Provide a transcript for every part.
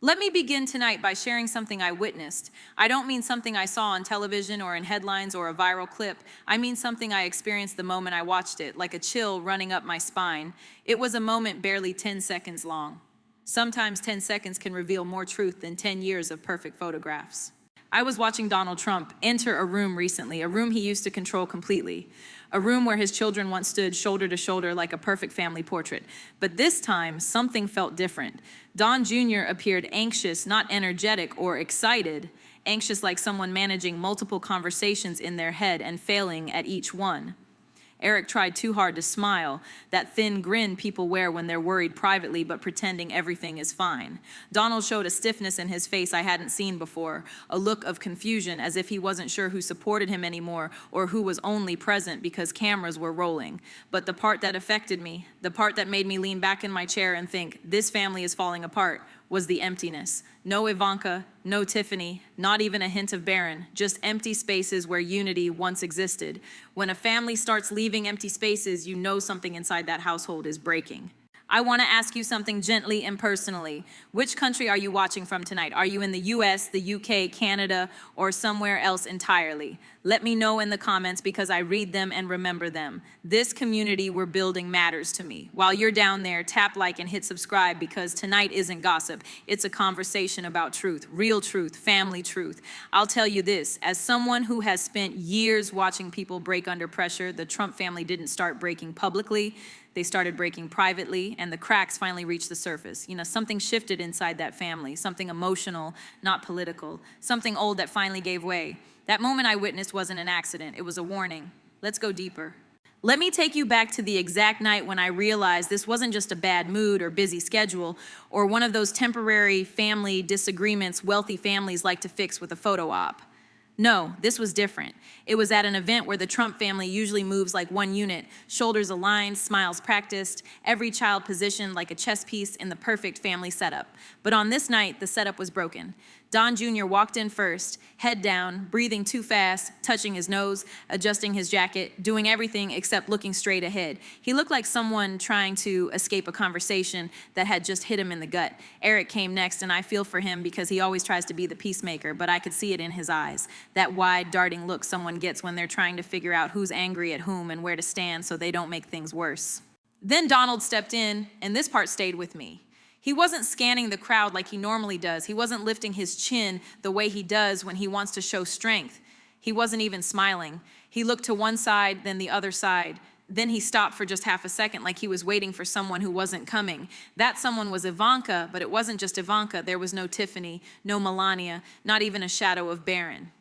Let me begin tonight by sharing something I witnessed. I don't mean something I saw on television or in headlines or a viral clip. I mean something I experienced the moment I watched it, like a chill running up my spine. It was a moment barely 10 seconds long. Sometimes 10 seconds can reveal more truth than 10 years of perfect photographs. I was watching Donald Trump enter a room recently, a room he used to control completely, a room where his children once stood shoulder to shoulder like a perfect family portrait. But this time, something felt different. Don Jr. appeared anxious, not energetic or excited, anxious like someone managing multiple conversations in their head and failing at each one. Eric tried too hard to smile, that thin grin people wear when they're worried privately but pretending everything is fine. Donald showed a stiffness in his face I hadn't seen before, a look of confusion as if he wasn't sure who supported him anymore or who was only present because cameras were rolling. But the part that affected me, the part that made me lean back in my chair and think, this family is falling apart, was the emptiness. No Ivanka, no Tiffany, not even a hint of Barron, just empty spaces where unity once existed. When a family starts leaving empty spaces, you know something inside that household is breaking. I want to ask you something gently and personally. Which country are you watching from tonight? Are you in the US, the UK, Canada, or somewhere else entirely? Let me know in the comments because I read them and remember them. This community we're building matters to me. While you're down there, tap like and hit subscribe because tonight isn't gossip. It's a conversation about truth, real truth, family truth. I'll tell you this, as someone who has spent years watching people break under pressure, the Trump family didn't start breaking publicly. They started breaking privately, and the cracks finally reached the surface. You know, something shifted inside that family, something emotional, not political, something old that finally gave way. That moment I witnessed wasn't an accident, it was a warning. Let's go deeper. Let me take you back to the exact night when I realized this wasn't just a bad mood or busy schedule or one of those temporary family disagreements wealthy families like to fix with a photo op. No, this was different. It was at an event where the Trump family usually moves like one unit, shoulders aligned, smiles practiced, every child positioned like a chess piece in the perfect family setup. But on this night, the setup was broken. Don Jr. walked in first, head down, breathing too fast, touching his nose, adjusting his jacket, doing everything except looking straight ahead. He looked like someone trying to escape a conversation that had just hit him in the gut. Eric came next, and I feel for him because he always tries to be the peacemaker, but I could see it in his eyes. That wide, darting look someone gets when they're trying to figure out who's angry at whom and where to stand so they don't make things worse. Then Donald stepped in, and this part stayed with me. He wasn't scanning the crowd like he normally does. He wasn't lifting his chin the way he does when he wants to show strength. He wasn't even smiling. He looked to one side, then the other side. Then he stopped for just half a second like he was waiting for someone who wasn't coming. That someone was Ivanka, but it wasn't just Ivanka. There was no Tiffany, no Melania, not even a shadow of Barron.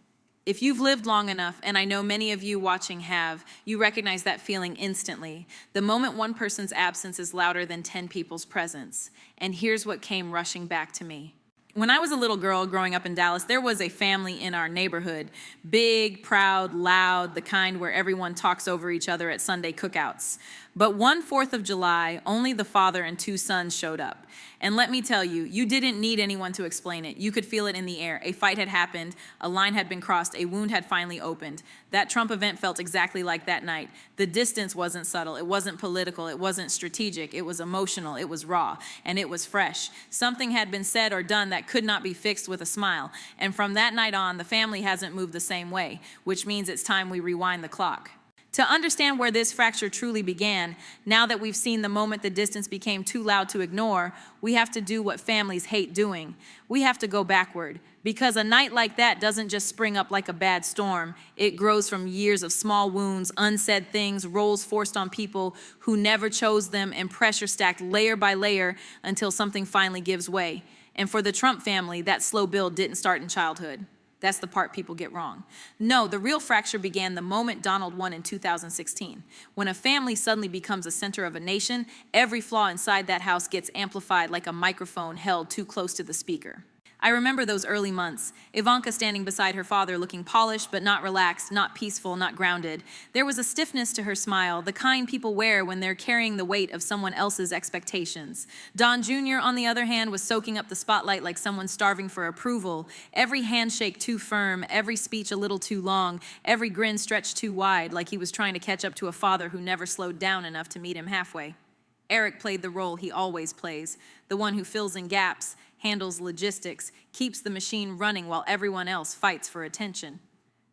If you've lived long enough, and I know many of you watching have, you recognize that feeling instantly. The moment one person's absence is louder than 10 people's presence. And here's what came rushing back to me. When I was a little girl growing up in Dallas, there was a family in our neighborhood. Big, proud, loud, the kind where everyone talks over each other at Sunday cookouts. But one 4th of July, only the father and 2 sons showed up. And let me tell you, you didn't need anyone to explain it. You could feel it in the air. A fight had happened, a line had been crossed, a wound had finally opened. That Trump event felt exactly like that night. The distance wasn't subtle, it wasn't political, it wasn't strategic, it was emotional, it was raw, and it was fresh. Something had been said or done that could not be fixed with a smile. And from that night on, the family hasn't moved the same way, which means it's time we rewind the clock. To understand where this fracture truly began, now that we've seen the moment the distance became too loud to ignore, we have to do what families hate doing. We have to go backward, because a night like that doesn't just spring up like a bad storm. It grows from years of small wounds, unsaid things, roles forced on people who never chose them, and pressure stacked layer by layer until something finally gives way. And for the Trump family, that slow build didn't start in childhood. That's the part people get wrong. No, the real fracture began the moment Donald won in 2016. When a family suddenly becomes the center of a nation, every flaw inside that house gets amplified like a microphone held too close to the speaker. I remember those early months, Ivanka standing beside her father looking polished but not relaxed, not peaceful, not grounded. There was a stiffness to her smile, the kind people wear when they're carrying the weight of someone else's expectations. Don Jr., on the other hand, was soaking up the spotlight like someone starving for approval. Every handshake too firm, every speech a little too long, every grin stretched too wide like he was trying to catch up to a father who never slowed down enough to meet him halfway. Eric played the role he always plays, the one who fills in gaps, handles logistics, keeps the machine running while everyone else fights for attention.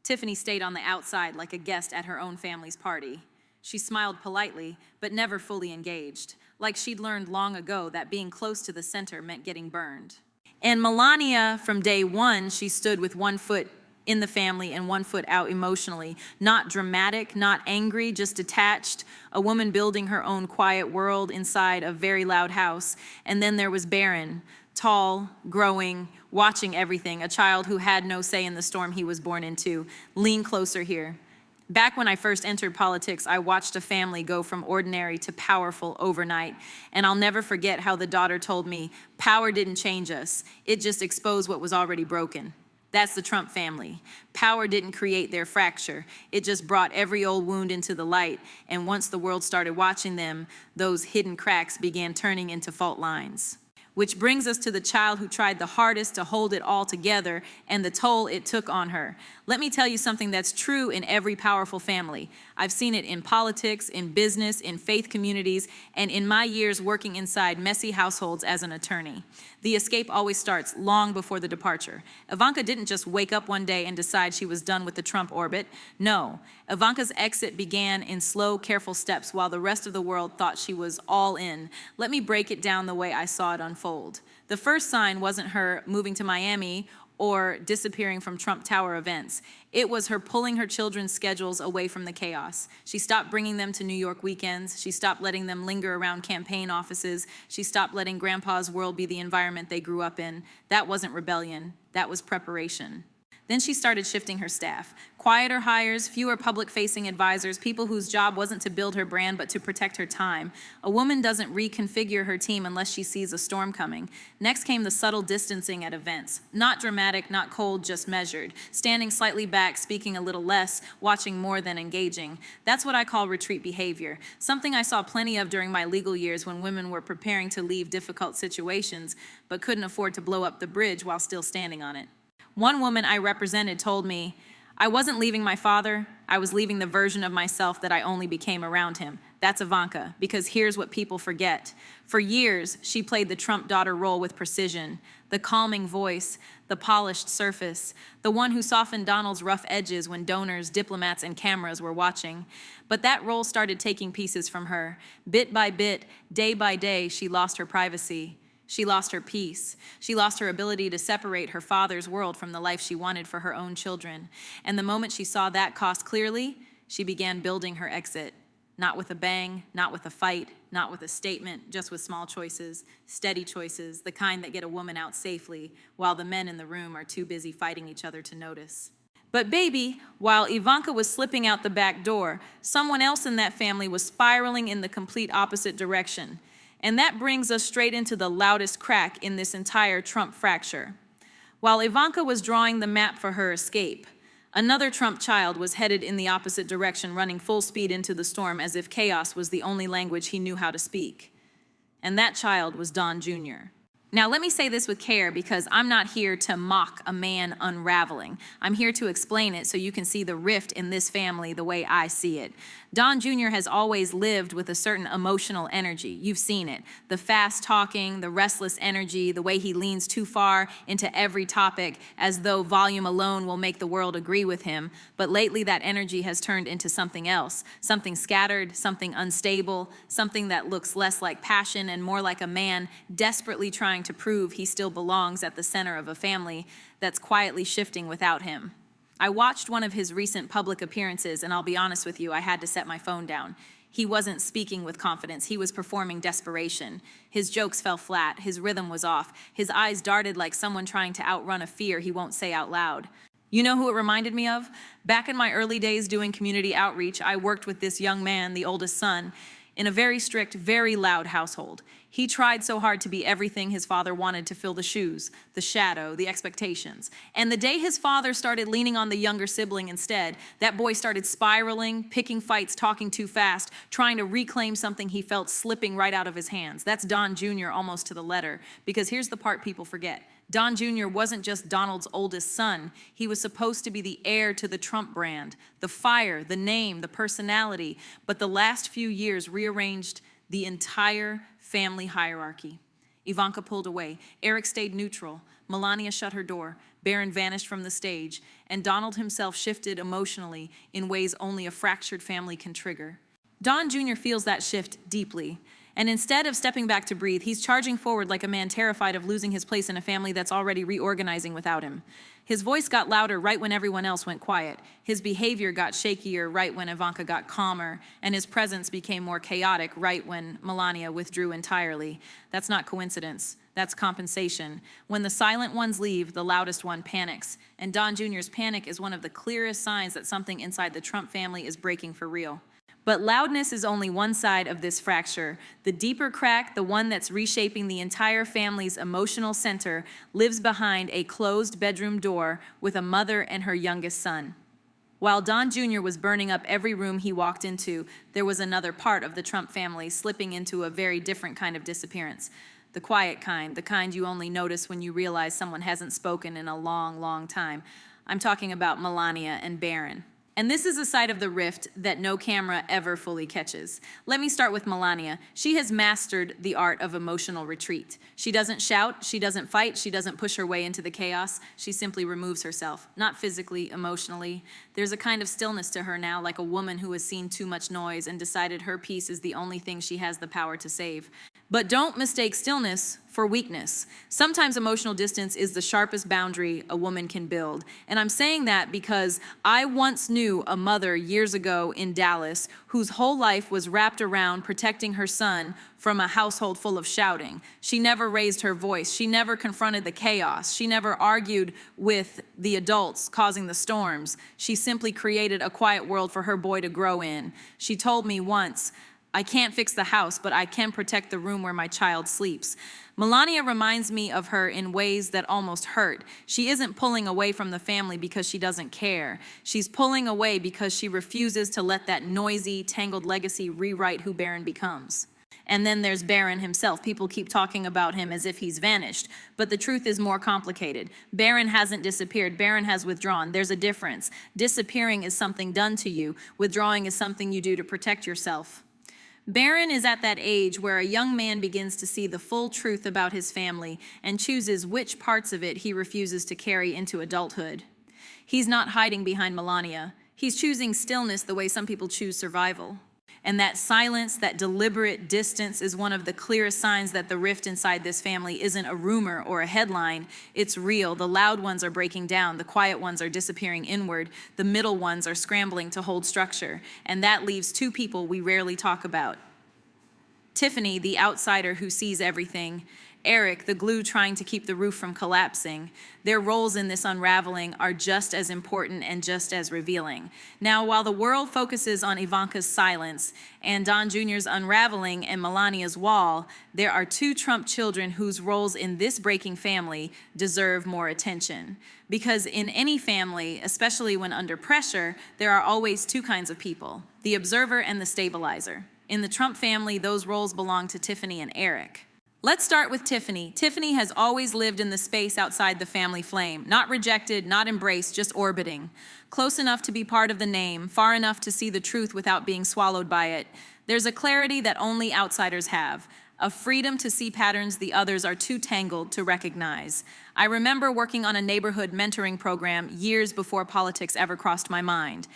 Tiffany stayed on the outside like a guest at her own family's party. She smiled politely, but never fully engaged, like she'd learned long ago that being close to the center meant getting burned. And Melania, from day one, she stood with one foot in the family and one foot out emotionally. Not dramatic, not angry, just detached. A woman building her own quiet world inside a very loud house. And then there was Baron, tall, growing, watching everything, a child who had no say in the storm he was born into. Lean closer here. Back when I first entered politics, I watched a family go from ordinary to powerful overnight. And I'll never forget how the daughter told me, power didn't change us. It just exposed what was already broken. That's the Trump family. Power didn't create their fracture. It just brought every old wound into the light. And once the world started watching them, those hidden cracks began turning into fault lines. Which brings us to the child who tried the hardest to hold it all together and the toll it took on her. Let me tell you something that's true in every powerful family. I've seen it in politics, in business, in faith communities, and in my years working inside messy households as an attorney. The escape always starts long before the departure. Ivanka didn't just wake up one day and decide she was done with the Trump orbit. No, Ivanka's exit began in slow, careful steps while the rest of the world thought she was all in. Let me break it down the way I saw it unfold. The first sign wasn't her moving to Miami or disappearing from Trump Tower events. It was her pulling her children's schedules away from the chaos. She stopped bringing them to New York weekends. She stopped letting them linger around campaign offices. She stopped letting grandpa's world be the environment they grew up in. That wasn't rebellion. That was preparation. Then she started shifting her staff. Quieter hires, fewer public-facing advisors, people whose job wasn't to build her brand but to protect her time. A woman doesn't reconfigure her team unless she sees a storm coming. Next came the subtle distancing at events. Not dramatic, not cold, just measured. Standing slightly back, speaking a little less, watching more than engaging. That's what I call retreat behavior. Something I saw plenty of during my legal years when women were preparing to leave difficult situations but couldn't afford to blow up the bridge while still standing on it. One woman I represented told me, I wasn't leaving my father, I was leaving the version of myself that I only became around him. That's Ivanka, because here's what people forget. For years, she played the Trump daughter role with precision, the calming voice, the polished surface, the one who softened Donald's rough edges when donors, diplomats, and cameras were watching. But that role started taking pieces from her. Bit by bit, day by day, she lost her privacy. She lost her peace. She lost her ability to separate her father's world from the life she wanted for her own children. And the moment she saw that cost clearly, she began building her exit. Not with a bang, not with a fight, not with a statement, just with small choices, steady choices, the kind that get a woman out safely while the men in the room are too busy fighting each other to notice. But baby, while Ivanka was slipping out the back door, someone else in that family was spiraling in the complete opposite direction. And that brings us straight into the loudest crack in this entire Trump fracture. While Ivanka was drawing the map for her escape, another Trump child was headed in the opposite direction, running full speed into the storm as if chaos was the only language he knew how to speak. And that child was Don Jr. Now, let me say this with care because I'm not here to mock a man unraveling. I'm here to explain it so you can see the rift in this family the way I see it. Don Jr. has always lived with a certain emotional energy. You've seen it. The fast talking, the restless energy, the way he leans too far into every topic as though volume alone will make the world agree with him. But lately that energy has turned into something else, something scattered, something unstable, something that looks less like passion and more like a man desperately trying to prove he still belongs at the center of a family that's quietly shifting without him. I watched one of his recent public appearances, and I'll be honest with you, I had to set my phone down. He wasn't speaking with confidence. He was performing desperation. His jokes fell flat. His rhythm was off. His eyes darted like someone trying to outrun a fear he won't say out loud. You know who it reminded me of? Back in my early days doing community outreach, I worked with this young man, the oldest son, in a very strict, very loud household. He tried so hard to be everything his father wanted to fill the shoes, the shadow, the expectations. And the day his father started leaning on the younger sibling instead, that boy started spiraling, picking fights, talking too fast, trying to reclaim something he felt slipping right out of his hands. That's Don Jr. almost to the letter, because here's the part people forget. Don Jr. wasn't just Donald's oldest son. He was supposed to be the heir to the Trump brand, the fire, the name, the personality. But the last few years rearranged the entire family hierarchy. Ivanka pulled away. Eric stayed neutral. Melania shut her door. Barron vanished from the stage, and Donald himself shifted emotionally in ways only a fractured family can trigger. Don Jr. feels that shift deeply, and instead of stepping back to breathe, he's charging forward like a man terrified of losing his place in a family that's already reorganizing without him. His voice got louder right when everyone else went quiet. His behavior got shakier right when Ivanka got calmer, and his presence became more chaotic right when Melania withdrew entirely. That's not coincidence. That's compensation. When the silent ones leave, the loudest one panics. And Don Jr.'s panic is one of the clearest signs that something inside the Trump family is breaking for real. But loudness is only one side of this fracture. The deeper crack, the one that's reshaping the entire family's emotional center, lives behind a closed bedroom door with a mother and her youngest son. While Don Jr. was burning up every room he walked into, there was another part of the Trump family slipping into a very different kind of disappearance. The quiet kind, the kind you only notice when you realize someone hasn't spoken in a long, long time. I'm talking about Melania and Barron. And this is a side of the rift that no camera ever fully catches. Let me start with Melania. She has mastered the art of emotional retreat. She doesn't shout, she doesn't fight, she doesn't push her way into the chaos. She simply removes herself, not physically, emotionally. There's a kind of stillness to her now, like a woman who has seen too much noise and decided her peace is the only thing she has the power to save. But don't mistake stillness for weakness. Sometimes emotional distance is the sharpest boundary a woman can build. And I'm saying that because I once knew a mother years ago in Dallas whose whole life was wrapped around protecting her son from a household full of shouting. She never raised her voice. She never confronted the chaos. She never argued with the adults causing the storms. She simply created a quiet world for her boy to grow in. She told me once, "I can't fix the house, but I can protect the room where my child sleeps." Melania reminds me of her in ways that almost hurt. She isn't pulling away from the family because she doesn't care. She's pulling away because she refuses to let that noisy, tangled legacy rewrite who Barron becomes. And then there's Barron himself. People keep talking about him as if he's vanished, but the truth is more complicated. Barron hasn't disappeared. Barron has withdrawn. There's a difference. Disappearing is something done to you. Withdrawing is something you do to protect yourself. Barron is at that age where a young man begins to see the full truth about his family and chooses which parts of it he refuses to carry into adulthood. He's not hiding behind Melania. He's choosing stillness the way some people choose survival. And that silence, that deliberate distance is one of the clearest signs that the rift inside this family isn't a rumor or a headline. It's real. The loud ones are breaking down. The quiet ones are disappearing inward. The middle ones are scrambling to hold structure. And that leaves two people we rarely talk about. Tiffany, the outsider who sees everything. Eric, the glue trying to keep the roof from collapsing. Their roles in this unraveling are just as important and just as revealing. Now, while the world focuses on Ivanka's silence and Don Jr.'s unraveling and Melania's wall, there are two Trump children whose roles in this breaking family deserve more attention. Because in any family, especially when under pressure, there are always two kinds of people, the observer and the stabilizer. In the Trump family, those roles belong to Tiffany and Eric. Let's start with Tiffany. Tiffany has always lived in the space outside the family flame, not rejected, not embraced, just orbiting. Close enough to be part of the name, far enough to see the truth without being swallowed by it. There's a clarity that only outsiders have, a freedom to see patterns the others are too tangled to recognize. I remember working on a neighborhood mentoring program years before politics ever crossed my mind.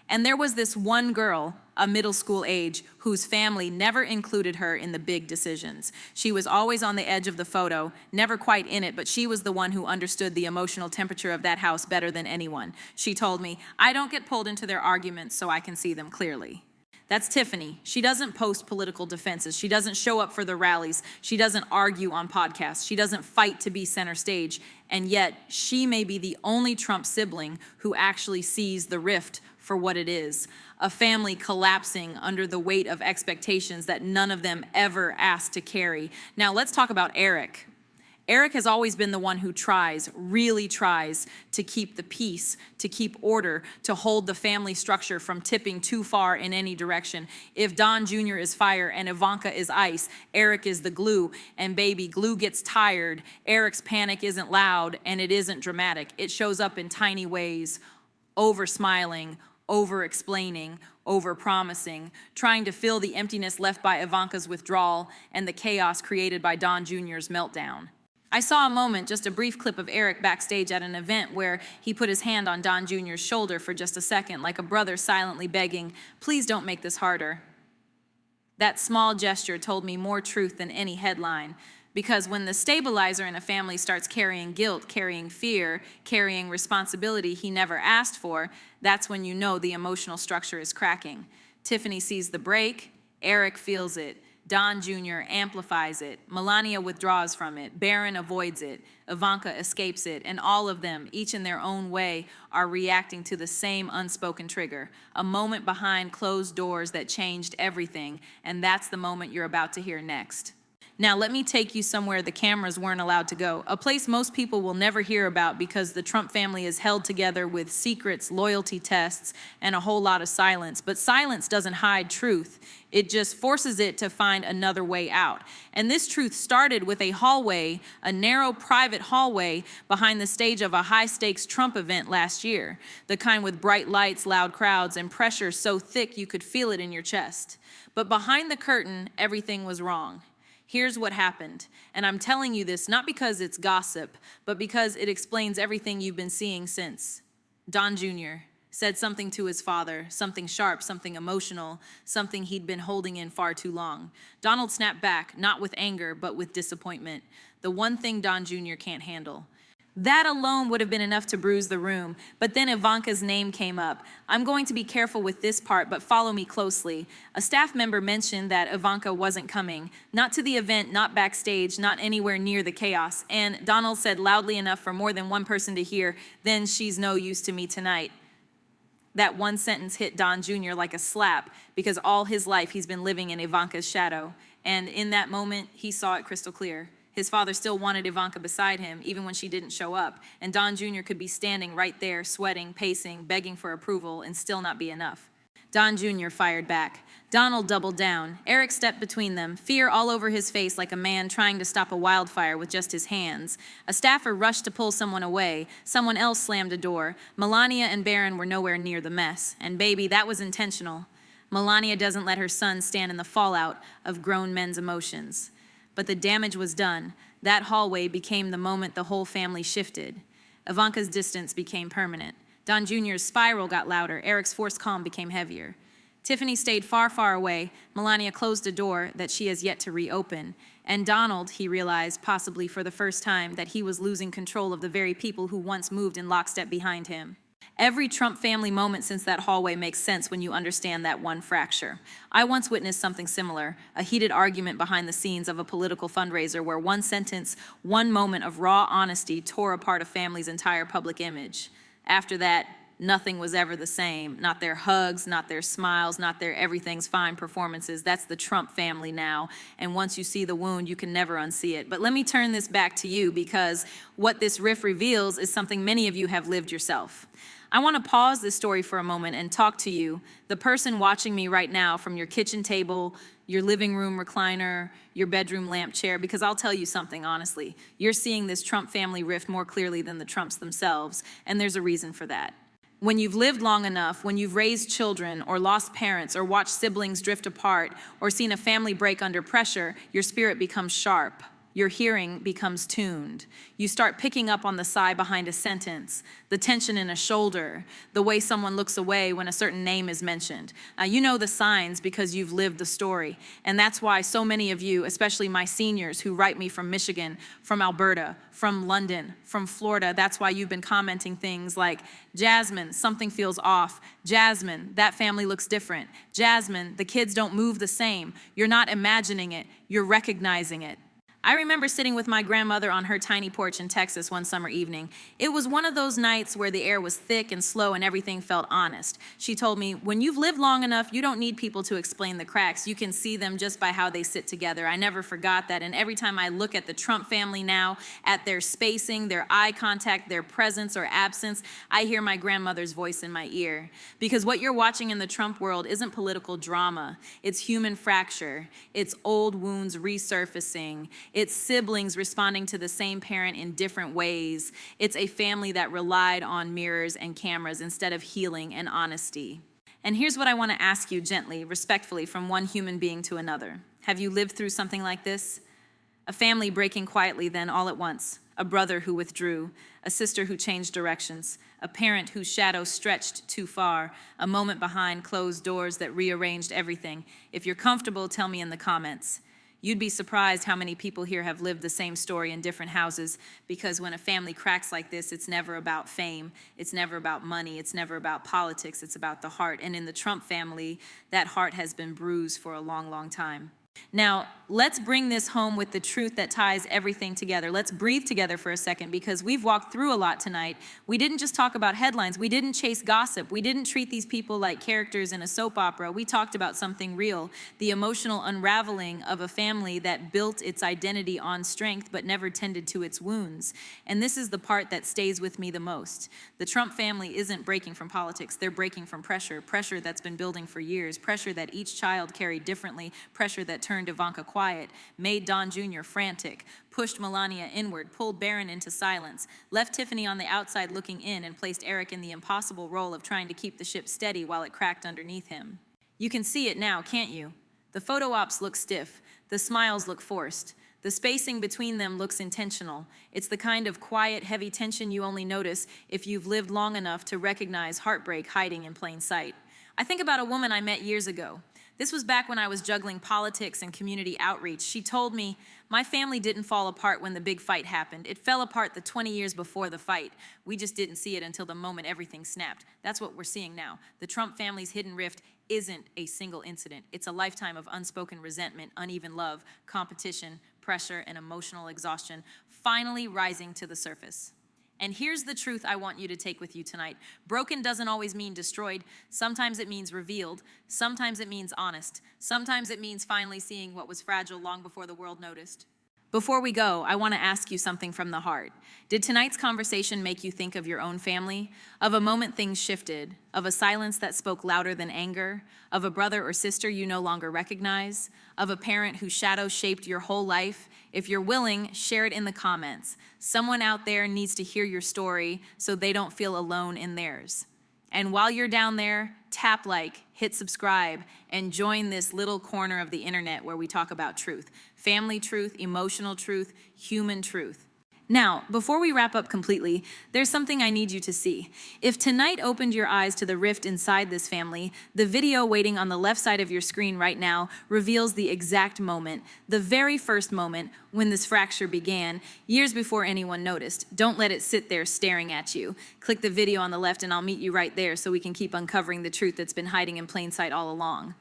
And there was this one girl, a middle school age, whose family never included her in the big decisions. She was always on the edge of the photo, never quite in it, but she was the one who understood the emotional temperature of that house better than anyone. She told me, "I don't get pulled into their arguments so I can see them clearly." That's Tiffany. She doesn't post political defenses. She doesn't show up for the rallies. She doesn't argue on podcasts. She doesn't fight to be center stage. And yet, she may be the only Trump sibling who actually sees the rift for what it is, a family collapsing under the weight of expectations that none of them ever asked to carry. Now let's talk about Eric. Eric has always been the one who really tries to keep the peace, to keep order, to hold the family structure from tipping too far in any direction. If Don Jr. is fire and Ivanka is ice, Eric is the glue, and baby, glue gets tired. Eric's panic isn't loud and it isn't dramatic. It shows up in tiny ways, over smiling, over-explaining, over-promising, trying to fill the emptiness left by Ivanka's withdrawal and the chaos created by Don Jr.'s meltdown. I saw a moment, just a brief clip of Eric backstage at an event where he put his hand on Don Jr.'s shoulder for just a second, like a brother silently begging, "Please don't make this harder." That small gesture told me more truth than any headline, because when the stabilizer in a family starts carrying guilt, carrying fear, carrying responsibility he never asked for, that's when you know the emotional structure is cracking. Tiffany sees the break, Eric feels it, Don Jr. amplifies it, Melania withdraws from it, Barron avoids it, Ivanka escapes it, and all of them, each in their own way, are reacting to the same unspoken trigger, a moment behind closed doors that changed everything, and that's the moment you're about to hear next. Now, let me take you somewhere the cameras weren't allowed to go, a place most people will never hear about because the Trump family is held together with secrets, loyalty tests, and a whole lot of silence. But silence doesn't hide truth. It just forces it to find another way out. And this truth started with a hallway, a narrow private hallway behind the stage of a high-stakes Trump event last year, the kind with bright lights, loud crowds, and pressure so thick you could feel it in your chest. But behind the curtain, everything was wrong. Here's what happened, and I'm telling you this not because it's gossip, but because it explains everything you've been seeing since. Don Jr. said something to his father, something sharp, something emotional, something he'd been holding in far too long. Donald snapped back, not with anger, but with disappointment, the one thing Don Jr. can't handle. That alone would have been enough to bruise the room, but then Ivanka's name came up. I'm going to be careful with this part, but follow me closely. A staff member mentioned that Ivanka wasn't coming, not to the event, not backstage, not anywhere near the chaos, and Donald said loudly enough for more than one person to hear, "Then she's no use to me tonight." That one sentence hit Don Jr. like a slap, because all his life he's been living in Ivanka's shadow, and in that moment, he saw it crystal clear. His father still wanted Ivanka beside him, even when she didn't show up, and Don Jr. could be standing right there, sweating, pacing, begging for approval, and still not be enough. Don Jr. fired back. Donald doubled down. Eric stepped between them, fear all over his face like a man trying to stop a wildfire with just his hands. A staffer rushed to pull someone away. Someone else slammed a door. Melania and Barron were nowhere near the mess, and baby, that was intentional. Melania doesn't let her son stand in the fallout of grown men's emotions. But the damage was done. That hallway became the moment the whole family shifted. Ivanka's distance became permanent. Don Jr.'s spiral got louder. Eric's forced calm became heavier. Tiffany stayed far, far away. Melania closed a door that she has yet to reopen. And Donald, he realized, possibly for the first time, that he was losing control of the very people who once moved in lockstep behind him. Every Trump family moment since that hallway makes sense when you understand that one fracture. I once witnessed something similar, a heated argument behind the scenes of a political fundraiser where one sentence, one moment of raw honesty tore apart a family's entire public image. After that, nothing was ever the same. Not their hugs, not their smiles, not their everything's fine performances. That's the Trump family now. And once you see the wound, you can never unsee it. But let me turn this back to you, because what this riff reveals is something many of you have lived yourself. I want to pause this story for a moment and talk to you, the person watching me right now from your kitchen table, your living room recliner, your bedroom lamp chair, because I'll tell you something honestly. You're seeing this Trump family rift more clearly than the Trumps themselves, and there's a reason for that. When you've lived long enough, when you've raised children or lost parents or watched siblings drift apart or seen a family break under pressure, your spirit becomes sharp. Your hearing becomes tuned. You start picking up on the sigh behind a sentence, the tension in a shoulder, the way someone looks away when a certain name is mentioned. You know the signs because you've lived the story. And that's why so many of you, especially my seniors who write me from Michigan, from Alberta, from London, from Florida, that's why you've been commenting things like, "Jasmine, something feels off. Jasmine, that family looks different. Jasmine, the kids don't move the same." You're not imagining it, you're recognizing it. I remember sitting with my grandmother on her tiny porch in Texas one summer evening. It was one of those nights where the air was thick and slow and everything felt honest. She told me, "When you've lived long enough, you don't need people to explain the cracks. You can see them just by how they sit together." I never forgot that, and every time I look at the Trump family now, at their spacing, their eye contact, their presence or absence, I hear my grandmother's voice in my ear. Because what you're watching in the Trump world isn't political drama. It's human fracture. It's old wounds resurfacing. It's siblings responding to the same parent in different ways. It's a family that relied on mirrors and cameras instead of healing and honesty. And here's what I want to ask you gently, respectfully, from one human being to another. Have you lived through something like this? A family breaking quietly then all at once, a brother who withdrew, a sister who changed directions, a parent whose shadow stretched too far, a moment behind closed doors that rearranged everything. If you're comfortable, tell me in the comments. You'd be surprised how many people here have lived the same story in different houses, because when a family cracks like this, it's never about fame, it's never about money, it's never about politics, it's about the heart. And in the Trump family, that heart has been bruised for a long, long time. Now, let's bring this home with the truth that ties everything together. Let's breathe together for a second, because we've walked through a lot tonight. We didn't just talk about headlines. We didn't chase gossip. We didn't treat these people like characters in a soap opera. We talked about something real, the emotional unraveling of a family that built its identity on strength but never tended to its wounds. And this is the part that stays with me the most. The Trump family isn't breaking from politics. They're breaking from pressure, pressure that's been building for years, pressure that each child carried differently, pressure that turned Ivanka quiet, made Don Jr. frantic, pushed Melania inward, pulled Barron into silence, left Tiffany on the outside looking in, and placed Eric in the impossible role of trying to keep the ship steady while it cracked underneath him. You can see it now, can't you? The photo ops look stiff. The smiles look forced. The spacing between them looks intentional. It's the kind of quiet, heavy tension you only notice if you've lived long enough to recognize heartbreak hiding in plain sight. I think about a woman I met years ago. This was back when I was juggling politics and community outreach. She told me, my family didn't fall apart when the big fight happened. It fell apart the 20 years before the fight. We just didn't see it until the moment everything snapped. That's what we're seeing now. The Trump family's hidden rift isn't a single incident. It's a lifetime of unspoken resentment, uneven love, competition, pressure, and emotional exhaustion finally rising to the surface. And here's the truth I want you to take with you tonight. Broken doesn't always mean destroyed. Sometimes it means revealed. Sometimes it means honest. Sometimes it means finally seeing what was fragile long before the world noticed. Before we go, I want to ask you something from the heart. Did tonight's conversation make you think of your own family? Of a moment things shifted? Of a silence that spoke louder than anger? Of a brother or sister you no longer recognize? Of a parent whose shadow shaped your whole life? If you're willing, share it in the comments. Someone out there needs to hear your story so they don't feel alone in theirs. And while you're down there, tap like, hit subscribe, and join this little corner of the internet where we talk about truth. Family truth, emotional truth, human truth. Now, before we wrap up completely, there's something I need you to see. If tonight opened your eyes to the rift inside this family, the video waiting on the left side of your screen right now reveals the exact moment, the very first moment when this fracture began, years before anyone noticed. Don't let it sit there staring at you. Click the video on the left and I'll meet you right there so we can keep uncovering the truth that's been hiding in plain sight all along.